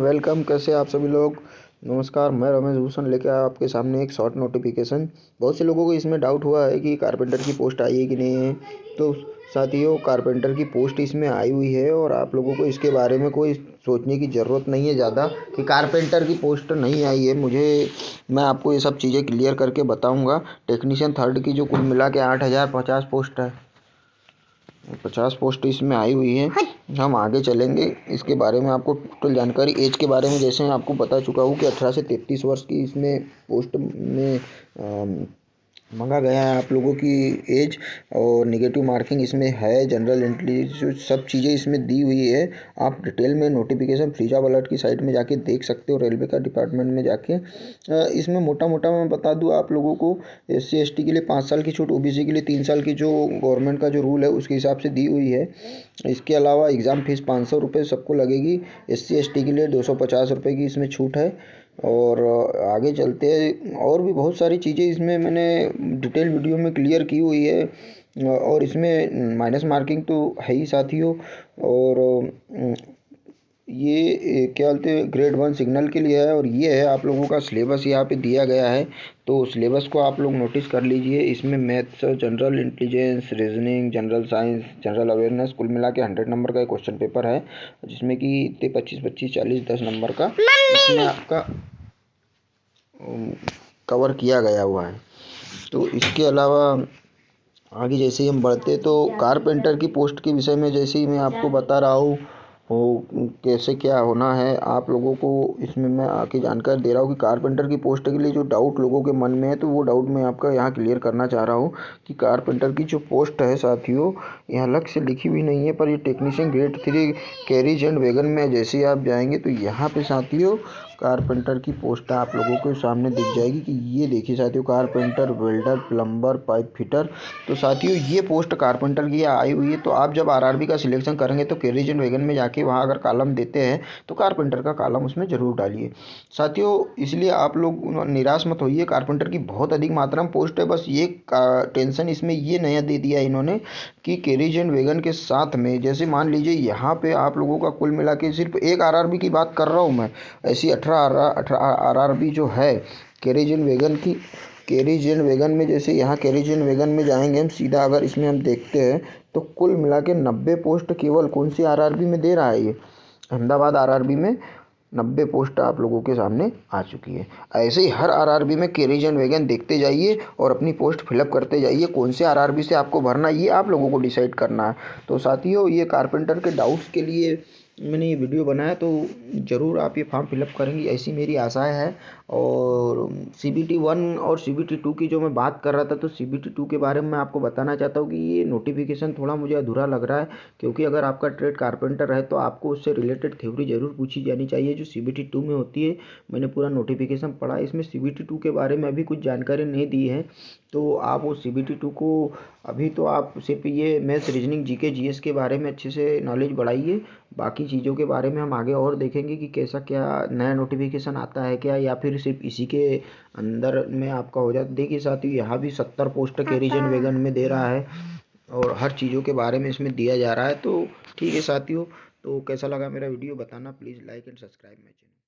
Welcome. कैसे आप सभी लोग। नमस्कार, मैं रमेश भूषण लेकर आया आपके सामने एक शॉर्ट नोटिफिकेशन। बहुत से लोगों को इसमें डाउट हुआ है कि कारपेंटर की पोस्ट आई है कि नहीं है। तो साथियों, कारपेंटर की पोस्ट इसमें आई हुई है और आप लोगों को इसके बारे में कोई सोचने की ज़रूरत नहीं है ज़्यादा कि कारपेंटर की पोस्ट नहीं आई है। मैं आपको ये सब चीज़ें क्लियर करके बताऊँगा। टेक्नीशियन थर्ड की जो कुल मिला के 8050 पोस्ट है, 50 पोस्ट इसमें आई हुई है। हम आगे चलेंगे, इसके बारे में आपको टोटल जानकारी। एज के बारे में जैसे मैं आपको बता चुका हूँ कि 18 से 33 वर्ष की इसमें पोस्ट में मांगा गया है आप लोगों की एज। और नेगेटिव मार्किंग इसमें है, जनरल इंटेलिजेंस सब चीज़ें इसमें दी हुई है। आप डिटेल में नोटिफिकेशन फ्री जॉब अलर्ट की साइट में जाके देख सकते हो, रेलवे का डिपार्टमेंट में जाके। इसमें मोटा मोटा मैं बता दूँ आप लोगों को, SC ST के लिए 5 साल की छूट, OBC के लिए 3 साल की जो गवर्नमेंट का जो रूल है उसके हिसाब से दी हुई है। इसके अलावा एग्ज़ाम फीस 500 रुपये सबको लगेगी। SC ST के लिए 250 रुपये की इसमें छूट है। और आगे चलते हैं, और भी बहुत सारी चीज़ें इसमें मैंने डिटेल वीडियो में क्लियर की हुई है। और इसमें माइनस मार्किंग तो है ही साथियों। और ये क्या बोलते हैं, ग्रेड 1 सिग्नल के लिए है। और ये है आप लोगों का सिलेबस यहाँ पे दिया गया है, तो सिलेबस को आप लोग नोटिस कर लीजिए। इसमें maths, general intelligence, reasoning, general science, general awareness कुल मिला के 100 नंबर का एक क्वेश्चन पेपर है, जिसमें कि 25 40 10 नंबर का इसमें आपका कवर किया गया हुआ है। तो इसके अलावा आगे जैसे ही हम बढ़ते, तो कारपेंटर की पोस्ट के विषय में जैसे ही मैं आपको बता रहा हूँ वो कैसे क्या होना है, आप लोगों को इसमें मैं आके जानकारी दे रहा हूँ कि कारपेंटर की पोस्ट के लिए जो डाउट लोगों के मन में है, तो वो डाउट मैं आपका यहाँ क्लियर करना चाह रहा हूँ कि कारपेंटर की जो पोस्ट है साथियों, यहाँ अलग से लिखी हुई नहीं है, पर ये technician grade 3 carriage and wagon में जैसे ही आप जाएंगे तो यहाँ पे साथियों कारपेंटर की पोस्ट आप लोगों के सामने दिख जाएगी कि ये देखिए साथियों, carpenter, welder, plumber, pipe fitter. तो साथियों ये पोस्ट कारपेंटर की आई हुई है। तो आप जब RRB का सिलेक्शन करेंगे तो कैरिज एंड वैगन में जाके वहाँ अगर कॉलम देते हैं तो कारपेंटर का कॉलम उसमें ज़रूर डालिए साथियों। इसलिए आप लोग निराश मत होइए, कारपेंटर की बहुत अधिक मात्रा में पोस्ट है। बस ये टेंशन इसमें ये नया दे दिया इन्होंने कि कैरिज एंड वैगन के साथ में, जैसे मान लीजिए यहाँ पे आप लोगों का कुल मिला के सिर्फ एक RRB की बात कर रहा हूँ मैं, ऐसी 18 RRB जो है कैरिज एंड वैगन की। कैरिज एंड वैगन में जैसे यहाँ कैरिज एंड वैगन में जाएंगे हम सीधा, अगर इसमें हम देखते हैं तो कुल मिला के 90 पोस्ट केवल कौन सी RRB में दे रहा है, ये अहमदाबाद RRB में 90 पोस्ट आप लोगों के सामने आ चुकी है। ऐसे ही हर RRB में कैरिज एंड वैगन देखते जाइए और अपनी पोस्ट फिलअप करते जाइए। कौन से RRB से आपको भरना है ये आप लोगों को डिसाइड करना है। तो साथियों, ये कारपेंटर के डाउट्स के लिए मैंने ये वीडियो बनाया, तो ज़रूर आप ये फॉर्म फिलअप करेंगी ऐसी मेरी आशाएं है। और CBT 1 और CBT 2 की जो मैं बात कर रहा था, तो CBT 2 के बारे में मैं आपको बताना चाहता हूँ कि ये नोटिफिकेशन थोड़ा मुझे अधूरा लग रहा है, क्योंकि अगर आपका ट्रेड कारपेंटर है तो आपको उससे रिलेटेड थ्योरी ज़रूर पूछी जानी चाहिए जो CBT 2 में होती है। मैंने पूरा नोटिफिकेशन पढ़ा, इसमें CBT 2 के बारे में अभी कुछ जानकारी नहीं दी है। तो आप वो CBT 2 को अभी तो आप सिर्फ ये मैथ्स, रीजनिंग, GK GS के बारे में अच्छे से नॉलेज बढ़ाइए। बाकी चीज़ों के बारे में हम आगे और देखेंगे कि कैसा क्या नया नोटिफिकेशन आता है क्या, या फिर सिर्फ इसी के अंदर में आपका हो जाता। देखिए साथियों, यहाँ भी 70 पोस्ट कैरिज एंड वैगन में दे रहा है और हर चीज़ों के बारे में इसमें दिया जा रहा है। तो ठीक है साथियों, तो कैसा लगा मेरा वीडियो बताना, please like and subscribe my channel.